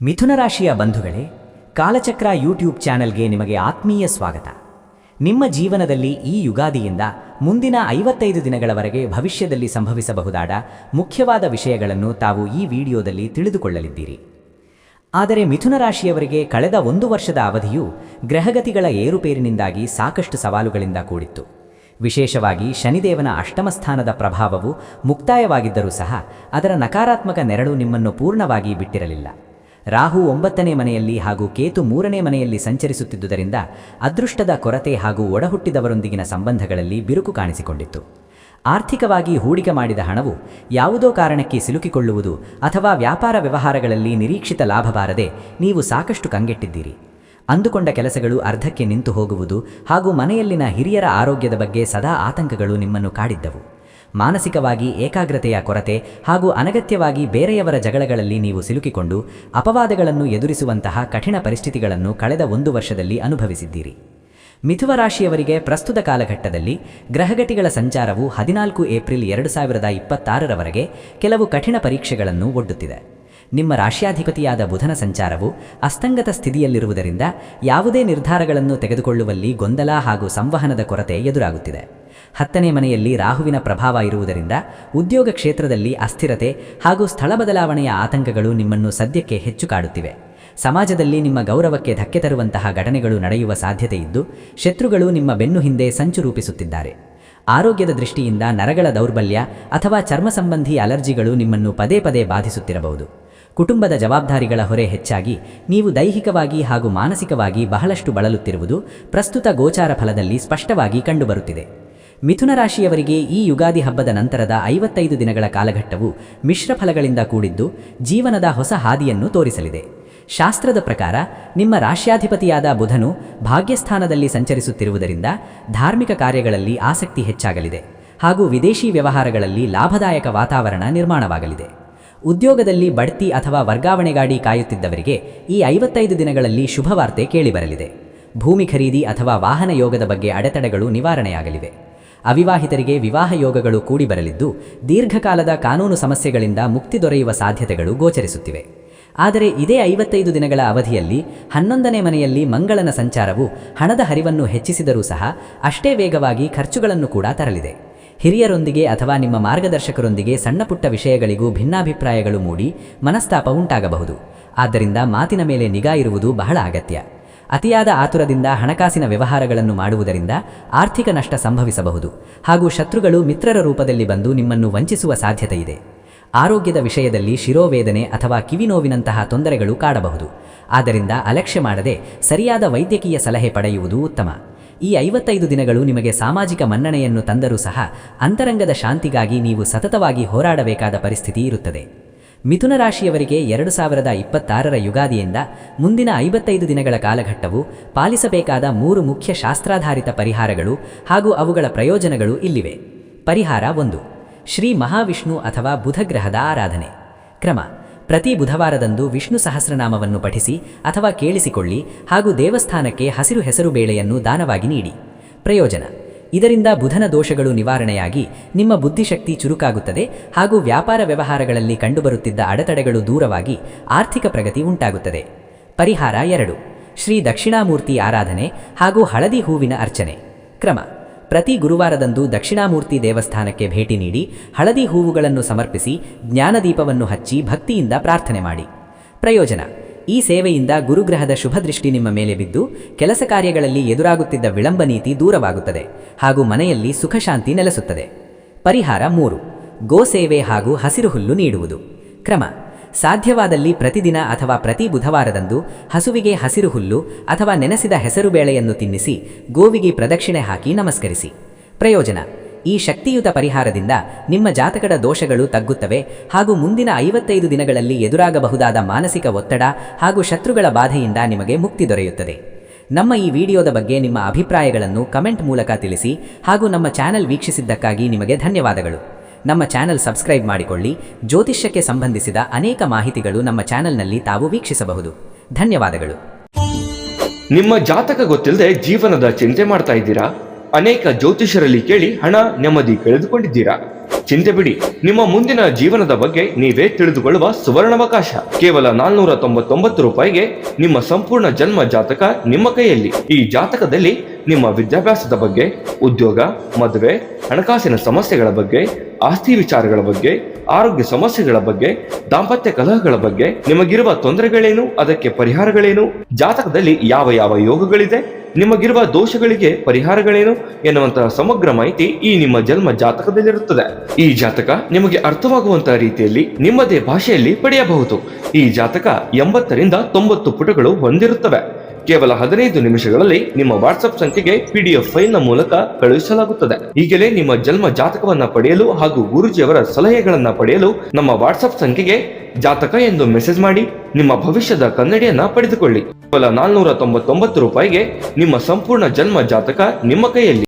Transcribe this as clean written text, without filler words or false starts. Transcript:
ಮಿಥುನ ರಾಶಿಯ ಬಂಧುಗಳೇ, ಕಾಲಚಕ್ರ ಯೂಟ್ಯೂಬ್ ಚಾನೆಲ್ಗೆ ನಿಮಗೆ ಆತ್ಮೀಯ ಸ್ವಾಗತ. ನಿಮ್ಮ ಜೀವನದಲ್ಲಿ ಈ ಯುಗಾದಿಯಿಂದ ಮುಂದಿನ 55 ದಿನಗಳವರೆಗೆ ಭವಿಷ್ಯದಲ್ಲಿ ಸಂಭವಿಸಬಹುದಾದ ಮುಖ್ಯವಾದ ವಿಷಯಗಳನ್ನು ತಾವು ಈ ವಿಡಿಯೋದಲ್ಲಿ ತಿಳಿದುಕೊಳ್ಳಲಿದ್ದೀರಿ. ಆದರೆ ಮಿಥುನ ರಾಶಿಯವರಿಗೆ ಕಳೆದ 1 ವರ್ಷದ ಅವಧಿಯು ಗ್ರಹಗತಿಗಳ ಏರುಪೇರಿನಿಂದಾಗಿ ಸಾಕಷ್ಟು ಸವಾಲುಗಳಿಂದ ಕೂಡಿತ್ತು. ವಿಶೇಷವಾಗಿ ಶನಿದೇವನ ಅಷ್ಟಮ ಸ್ಥಾನದ ಪ್ರಭಾವವು ಮುಕ್ತಾಯವಾಗಿದ್ದರೂ ಸಹ ಅದರ ನಕಾರಾತ್ಮಕ ನೆರಳು ನಿಮ್ಮನ್ನು ಪೂರ್ಣವಾಗಿ ಬಿಟ್ಟಿರಲಿಲ್ಲ. ರಾಹು 9ನೇ ಮನೆಯಲ್ಲಿ ಹಾಗೂ ಕೇತು 3ನೇ ಮನೆಯಲ್ಲಿ ಸಂಚರಿಸುತ್ತಿದ್ದುದರಿಂದ ಅದೃಷ್ಟದ ಕೊರತೆ ಹಾಗೂ ಒಡಹುಟ್ಟಿದವರೊಂದಿಗಿನ ಸಂಬಂಧಗಳಲ್ಲಿ ಬಿರುಕು ಕಾಣಿಸಿಕೊಂಡಿತ್ತು. ಆರ್ಥಿಕವಾಗಿ ಹೂಡಿಕೆ ಮಾಡಿದ ಹಣವು ಯಾವುದೋ ಕಾರಣಕ್ಕೆ ಸಿಲುಕಿಕೊಳ್ಳುವುದು ಅಥವಾ ವ್ಯಾಪಾರ ವ್ಯವಹಾರಗಳಲ್ಲಿ ನಿರೀಕ್ಷಿತ ಲಾಭ ಬಾರದೆ ನೀವು ಸಾಕಷ್ಟು ಕಂಗೆಟ್ಟಿದ್ದೀರಿ. ಅಂದುಕೊಂಡ ಕೆಲಸಗಳು ಅರ್ಧಕ್ಕೆ ನಿಂತು ಹೋಗುವುದು ಹಾಗೂ ಮನೆಯಲ್ಲಿನ ಹಿರಿಯರ ಆರೋಗ್ಯದ ಬಗ್ಗೆ ಸದಾ ಆತಂಕಗಳು ನಿಮ್ಮನ್ನು ಕಾಡಿದ್ದವು. ಮಾನಸಿಕವಾಗಿ ಏಕಾಗ್ರತೆಯ ಕೊರತೆ ಹಾಗೂ ಅನಗತ್ಯವಾಗಿ ಬೇರೆಯವರ ಜಗಳಗಳಲ್ಲಿ ನೀವು ಸಿಲುಕಿಕೊಂಡು ಅಪವಾದಗಳನ್ನು ಎದುರಿಸುವಂತಹ ಕಠಿಣ ಪರಿಸ್ಥಿತಿಗಳನ್ನು ಕಳೆದ 1 ವರ್ಷದಲ್ಲಿ ಅನುಭವಿಸಿದ್ದೀರಿ. ಮಿಥುನ ರಾಶಿಯವರಿಗೆ ಪ್ರಸ್ತುತ ಕಾಲಘಟ್ಟದಲ್ಲಿ ಗ್ರಹಗತಿಗಳ ಸಂಚಾರವು 14 ಏಪ್ರಿಲ್ 2026ರವರೆಗೆ ಕೆಲವು ಕಠಿಣ ಪರೀಕ್ಷೆಗಳನ್ನು ಒಡ್ಡುತ್ತಿದೆ. ನಿಮ್ಮ ರಾಶ್ಯಾಧಿಪತಿಯಾದ ಬುಧನ ಸಂಚಾರವು ಅಸ್ತಂಗತ ಸ್ಥಿತಿಯಲ್ಲಿರುವುದರಿಂದ ಯಾವುದೇ ನಿರ್ಧಾರಗಳನ್ನು ತೆಗೆದುಕೊಳ್ಳುವಲ್ಲಿ ಗೊಂದಲ ಹಾಗೂ ಸಂವಹನದ ಕೊರತೆ ಎದುರಾಗುತ್ತಿದೆ. 10ನೇ ಮನೆಯಲ್ಲಿ ರಾಹುವಿನ ಪ್ರಭಾವ ಇರುವುದರಿಂದ ಉದ್ಯೋಗ ಕ್ಷೇತ್ರದಲ್ಲಿ ಅಸ್ಥಿರತೆ ಹಾಗೂ ಸ್ಥಳ ಬದಲಾವಣೆಯ ಆತಂಕಗಳು ನಿಮ್ಮನ್ನು ಸದ್ಯಕ್ಕೆ ಹೆಚ್ಚು ಕಾಡುತ್ತಿವೆ. ಸಮಾಜದಲ್ಲಿ ನಿಮ್ಮ ಗೌರವಕ್ಕೆ ಧಕ್ಕೆ ತರುವಂತಹ ಘಟನೆಗಳು ನಡೆಯುವ ಸಾಧ್ಯತೆ ಇದ್ದು ಶತ್ರುಗಳು ನಿಮ್ಮ ಬೆನ್ನು ಹಿಂದೆ ಸಂಚು ರೂಪಿಸುತ್ತಿದ್ದಾರೆ. ಆರೋಗ್ಯದ ದೃಷ್ಟಿಯಿಂದ ನರಗಳ ದೌರ್ಬಲ್ಯ ಅಥವಾ ಚರ್ಮ ಸಂಬಂಧಿ ಅಲರ್ಜಿಗಳು ನಿಮ್ಮನ್ನು ಪದೇ ಪದೇ ಬಾಧಿಸುತ್ತಿರಬಹುದು. ಕುಟುಂಬದ ಜವಾಬ್ದಾರಿಗಳ ಹೊರೆ ಹೆಚ್ಚಾಗಿ ನೀವು ದೈಹಿಕವಾಗಿ ಹಾಗೂ ಮಾನಸಿಕವಾಗಿ ಬಹಳಷ್ಟು ಬಳಲುತ್ತಿರುವುದು ಪ್ರಸ್ತುತ ಗೋಚಾರ ಫಲದಲ್ಲಿ ಸ್ಪಷ್ಟವಾಗಿ ಕಂಡುಬರುತ್ತಿದೆ. ಮಿಥುನ ರಾಶಿಯವರಿಗೆ ಈ ಯುಗಾದಿ ಹಬ್ಬದ ನಂತರದ 55 ದಿನಗಳ ಕಾಲಘಟ್ಟವು ಮಿಶ್ರ ಫಲಗಳಿಂದ ಕೂಡಿದ್ದು ಜೀವನದ ಹೊಸ ಹಾದಿಯನ್ನು ತೋರಿಸಲಿದೆ. ಶಾಸ್ತ್ರದ ಪ್ರಕಾರ ನಿಮ್ಮ ರಾಶ್ಯಾಧಿಪತಿಯಾದ ಬುಧನು ಭಾಗ್ಯಸ್ಥಾನದಲ್ಲಿ ಸಂಚರಿಸುತ್ತಿರುವುದರಿಂದ ಧಾರ್ಮಿಕ ಕಾರ್ಯಗಳಲ್ಲಿ ಆಸಕ್ತಿ ಹೆಚ್ಚಾಗಲಿದೆ ಹಾಗೂ ವಿದೇಶಿ ವ್ಯವಹಾರಗಳಲ್ಲಿ ಲಾಭದಾಯಕ ವಾತಾವರಣ ನಿರ್ಮಾಣವಾಗಲಿದೆ. ಉದ್ಯೋಗದಲ್ಲಿ ಬಡ್ತಿ ಅಥವಾ ವರ್ಗಾವಣೆಗಾಗಿ ಕಾಯುತ್ತಿದ್ದವರಿಗೆ ಈ 55 ದಿನಗಳಲ್ಲಿ ಶುಭವಾರ್ತೆ ಕೇಳಿಬರಲಿದೆ. ಭೂಮಿ ಖರೀದಿ ಅಥವಾ ವಾಹನ ಯೋಗದ ಬಗ್ಗೆ ಅಡೆತಡೆಗಳು ನಿವಾರಣೆಯಾಗಲಿವೆ. ಅವಿವಾಹಿತರಿಗೆ ವಿವಾಹ ಯೋಗಗಳು ಕೂಡಿಬರಲಿದ್ದು ದೀರ್ಘಕಾಲದ ಕಾನೂನು ಸಮಸ್ಯೆಗಳಿಂದ ಮುಕ್ತಿ ದೊರೆಯುವ ಸಾಧ್ಯತೆಗಳು ಗೋಚರಿಸುತ್ತಿವೆ. ಆದರೆ ಇದೇ 55 ದಿನಗಳ ಅವಧಿಯಲ್ಲಿ 11ನೇ ಮನೆಯಲ್ಲಿ ಮಂಗಳನ ಸಂಚಾರವು ಹಣದ ಹರಿವನ್ನು ಹೆಚ್ಚಿಸಿದರೂ ಸಹ ಅಷ್ಟೇ ವೇಗವಾಗಿ ಖರ್ಚುಗಳನ್ನು ಕೂಡ ತರಲಿದೆ. ಹಿರಿಯರೊಂದಿಗೆ ಅಥವಾ ನಿಮ್ಮ ಮಾರ್ಗದರ್ಶಕರೊಂದಿಗೆ ಸಣ್ಣಪುಟ್ಟ ವಿಷಯಗಳಿಗೂ ಭಿನ್ನಾಭಿಪ್ರಾಯಗಳು ಮೂಡಿ ಮನಸ್ತಾಪ ಉಂಟಾಗಬಹುದು. ಆದ್ದರಿಂದ ಮಾತಿನ ಮೇಲೆ ನಿಗಾ ಇರುವುದು ಬಹಳ ಅಗತ್ಯ. ಅತಿಯಾದ ಆತುರದಿಂದ ಹಣಕಾಸಿನ ವ್ಯವಹಾರಗಳನ್ನು ಮಾಡುವುದರಿಂದ ಆರ್ಥಿಕ ನಷ್ಟ ಸಂಭವಿಸಬಹುದು ಹಾಗೂ ಶತ್ರುಗಳು ಮಿತ್ರರ ರೂಪದಲ್ಲಿ ಬಂದು ನಿಮ್ಮನ್ನು ವಂಚಿಸುವ ಸಾಧ್ಯತೆ ಇದೆ. ಆರೋಗ್ಯದ ವಿಷಯದಲ್ಲಿ ಶಿರೋವೇದನೆ ಅಥವಾ ಕಿವಿನೋವಿನಂತಹ ತೊಂದರೆಗಳು ಕಾಡಬಹುದು. ಆದ್ದರಿಂದ ಅಲಕ್ಷ್ಯ ಮಾಡದೆ ಸರಿಯಾದ ವೈದ್ಯಕೀಯ ಸಲಹೆ ಪಡೆಯುವುದು ಉತ್ತಮ. ಈ 55 ದಿನಗಳು ನಿಮಗೆ ಸಾಮಾಜಿಕ ಮನ್ನಣೆಯನ್ನು ತಂದರೂ ಸಹ ಅಂತರಂಗದ ಶಾಂತಿಗಾಗಿ ನೀವು ಸತತವಾಗಿ ಹೋರಾಡಬೇಕಾದ ಪರಿಸ್ಥಿತಿ ಇರುತ್ತದೆ. ಮಿಥುನ ರಾಶಿಯವರಿಗೆ 2026ರ ಯುಗಾದಿಯಿಂದ ಮುಂದಿನ 55 ದಿನಗಳ ಕಾಲಘಟ್ಟವು ಪಾಲಿಸಬೇಕಾದ 3 ಮುಖ್ಯ ಶಾಸ್ತ್ರಾಧಾರಿತ ಪರಿಹಾರಗಳು ಹಾಗೂ ಅವುಗಳ ಪ್ರಯೋಜನಗಳು ಇಲ್ಲಿವೆ. ಪರಿಹಾರ 1. ಶ್ರೀ ಮಹಾವಿಷ್ಣು ಅಥವಾ ಬುಧಗ್ರಹದ ಆರಾಧನೆ. ಕ್ರಮ: ಪ್ರತಿ ಬುಧವಾರದಂದು ವಿಷ್ಣು ಸಹಸ್ರನಾಮವನ್ನು ಪಠಿಸಿ ಅಥವಾ ಕೇಳಿಸಿಕೊಳ್ಳಿ ಹಾಗೂ ದೇವಸ್ಥಾನಕ್ಕೆ ಹಸಿರು ಹೆಸರು ಬೇಳೆಯನ್ನು ದಾನವಾಗಿ ನೀಡಿ. ಪ್ರಯೋಜನ: ಇದರಿಂದ ಬುಧನ ದೋಷಗಳು ನಿವಾರಣೆಯಾಗಿ ನಿಮ್ಮ ಬುದ್ಧಿಶಕ್ತಿ ಚುರುಕಾಗುತ್ತದೆ ಹಾಗೂ ವ್ಯಾಪಾರ ವ್ಯವಹಾರಗಳಲ್ಲಿ ಕಂಡುಬರುತ್ತಿದ್ದ ಅಡೆತಡೆಗಳು ದೂರವಾಗಿ ಆರ್ಥಿಕ ಪ್ರಗತಿ ಉಂಟಾಗುತ್ತದೆ. ಪರಿಹಾರ 2. ಶ್ರೀ ದಕ್ಷಿಣಾಮೂರ್ತಿ ಆರಾಧನೆ ಹಾಗೂ ಹಳದಿ ಹೂವಿನ ಅರ್ಚನೆ. ಕ್ರಮ: ಪ್ರತಿ ಗುರುವಾರದಂದು ದಕ್ಷಿಣಾಮೂರ್ತಿ ದೇವಸ್ಥಾನಕ್ಕೆ ಭೇಟಿ ನೀಡಿ ಹಳದಿ ಹೂವುಗಳನ್ನು ಸಮರ್ಪಿಸಿ ಜ್ಞಾನದೀಪವನ್ನು ಹಚ್ಚಿ ಭಕ್ತಿಯಿಂದ ಪ್ರಾರ್ಥನೆ ಮಾಡಿ. ಪ್ರಯೋಜನ: ಈ ಸೇವೆಯಿಂದ ಗುರುಗ್ರಹದ ಶುಭದೃಷ್ಟಿ ನಿಮ್ಮ ಮೇಲೆ ಬಿದ್ದು ಕೆಲಸ ಕಾರ್ಯಗಳಲ್ಲಿ ಎದುರಾಗುತ್ತಿದ್ದ ವಿಳಂಬ ನೀತಿ ದೂರವಾಗುತ್ತದೆ ಹಾಗೂ ಮನೆಯಲ್ಲಿ ಸುಖಶಾಂತಿ ನೆಲೆಸುತ್ತದೆ. ಪರಿಹಾರ 3. ಗೋಸೇವೆ ಹಾಗೂ ಹಸಿರು ಹುಲ್ಲು ನೀಡುವುದು. ಕ್ರಮ: ಸಾಧ್ಯವಾದಲ್ಲಿ ಪ್ರತಿದಿನ ಅಥವಾ ಪ್ರತಿ ಬುಧವಾರದಂದು ಹಸುವಿಗೆ ಹಸಿರು ಹುಲ್ಲು ಅಥವಾ ನೆನೆಸಿದ ಹೆಸರುಬೇಳೆಯನ್ನು ತಿನ್ನಿಸಿ ಗೋವಿಗೆ ಪ್ರದಕ್ಷಿಣೆ ಹಾಕಿ ನಮಸ್ಕರಿಸಿ. ಪ್ರಯೋಜನ: ಈ ಶಕ್ತಿಯುತ ಪರಿಹಾರದಿಂದ ನಿಮ್ಮ ಜಾತಕದ ದೋಷಗಳು ತಗ್ಗುತ್ತವೆ ಹಾಗೂ ಮುಂದಿನ 55 ದಿನಗಳಲ್ಲಿ ಎದುರಾಗಬಹುದಾದ ಮಾನಸಿಕ ಒತ್ತಡ ಹಾಗೂ ಶತ್ರುಗಳ ಬಾಧೆಯಿಂದ ನಿಮಗೆ ಮುಕ್ತಿ ದೊರೆಯುತ್ತದೆ. ನಮ್ಮ ಈ ವಿಡಿಯೋದ ಬಗ್ಗೆ ನಿಮ್ಮ ಅಭಿಪ್ರಾಯಗಳನ್ನು ಕಮೆಂಟ್ ಮೂಲಕ ತಿಳಿಸಿ ಹಾಗೂ ನಮ್ಮ ಚಾನೆಲ್ ವೀಕ್ಷಿಸಿದ್ದಕ್ಕಾಗಿ ನಿಮಗೆ ಧನ್ಯವಾದಗಳು. ನಮ್ಮ ಚಾನೆಲ್ ಸಬ್ಸ್ಕ್ರೈಬ್ ಮಾಡಿಕೊಳ್ಳಿ. ಜ್ಯೋತಿಷ್ಯಕ್ಕೆ ಸಂಬಂಧಿಸಿದ ಅನೇಕ ಮಾಹಿತಿಗಳು ನಮ್ಮ ಚಾನೆಲ್ನಲ್ಲಿ ತಾವು ವೀಕ್ಷಿಸಬಹುದು. ಧನ್ಯವಾದಗಳು. ನಿಮ್ಮ ಜಾತಕ ಗೊತ್ತಿಲ್ಲದೆ ಜೀವನದ ಚಿಂತೆ ಮಾಡ್ತಾ ಇದ್ದೀರಾ? ಅನೇಕ ಜ್ಯೋತಿಷರಲ್ಲಿ ಕೇಳಿ ಹಣ ನೆಮ್ಮದಿ ಕಳೆದುಕೊಂಡಿದ್ದೀರಾ? ಚಿಂತೆ ಬಿಡಿ, ನಿಮ್ಮ ಮುಂದಿನ ಜೀವನದ ಬಗ್ಗೆ ನೀವೇ ತಿಳಿದುಕೊಳ್ಳುವ ಸುವರ್ಣಾವಕಾಶ. ಕೇವಲ 499 ರೂಪಾಯಿಗೆ ನಿಮ್ಮ ಸಂಪೂರ್ಣ ಜನ್ಮ ಜಾತಕ ನಿಮ್ಮ ಕೈಯಲ್ಲಿ. ಈ ಜಾತಕದಲ್ಲಿ ನಿಮ್ಮ ವಿದ್ಯಾಭ್ಯಾಸದ ಬಗ್ಗೆ, ಉದ್ಯೋಗ, ಮದುವೆ, ಹಣಕಾಸಿನ ಸಮಸ್ಯೆಗಳ ಬಗ್ಗೆ, ಆಸ್ತಿ ವಿಚಾರಗಳ ಬಗ್ಗೆ, ಆರೋಗ್ಯ ಸಮಸ್ಯೆಗಳ ಬಗ್ಗೆ, ದಾಂಪತ್ಯ ಕಲಹಗಳ ಬಗ್ಗೆ, ನಿಮಗಿರುವ ತೊಂದರೆಗಳೇನು, ಅದಕ್ಕೆ ಪರಿಹಾರಗಳೇನು, ಜಾತಕದಲ್ಲಿ ಯಾವ ಯಾವ ಯೋಗಗಳಿದೆ, ನಿಮಗಿರುವ ದೋಷಗಳಿಗೆ ಪರಿಹಾರಗಳೇನು ಎನ್ನುವಂತಹ ಸಮಗ್ರ ಮಾಹಿತಿ ಈ ನಿಮ್ಮ ಜನ್ಮ ಜಾತಕದಲ್ಲಿರುತ್ತದೆ. ಈ ಜಾತಕ ನಿಮಗೆ ಅರ್ಥವಾಗುವಂತಹ ರೀತಿಯಲ್ಲಿ ನಿಮ್ಮದೇ ಭಾಷೆಯಲ್ಲಿ ಪಡೆಯಬಹುದು. ಈ ಜಾತಕ 80ರಿಂದ 90 ಪುಟಗಳು ಹೊಂದಿರುತ್ತವೆ. ಕೇವಲ 15 ನಿಮಿಷಗಳಲ್ಲಿ ನಿಮ್ಮ ವಾಟ್ಸ್ಆಪ್ ಸಂಖ್ಯೆಗೆ PDF ಫೈಲ್ನ ಮೂಲಕ ಕಳುಹಿಸಲಾಗುತ್ತದೆ. ಈಗಲೇ ನಿಮ್ಮ ಜನ್ಮ ಜಾತಕವನ್ನ ಪಡೆಯಲು ಹಾಗೂ ಗುರುಜಿಯವರ ಸಲಹೆಗಳನ್ನ ಪಡೆಯಲು ನಮ್ಮ ವಾಟ್ಸ್ಆಪ್ ಸಂಖ್ಯೆಗೆ ಜಾತಕ ಎಂದು ಮೆಸೇಜ್ ಮಾಡಿ ನಿಮ್ಮ ಭವಿಷ್ಯದ ಕನ್ನಡಿಯನ್ನ ಪಡೆದುಕೊಳ್ಳಿ. ಕೇವಲ 499 ರೂಪಾಯಿಗೆ ನಿಮ್ಮ ಸಂಪೂರ್ಣ ಜನ್ಮ ಜಾತಕ ನಿಮ್ಮ ಕೈಯಲ್ಲಿ.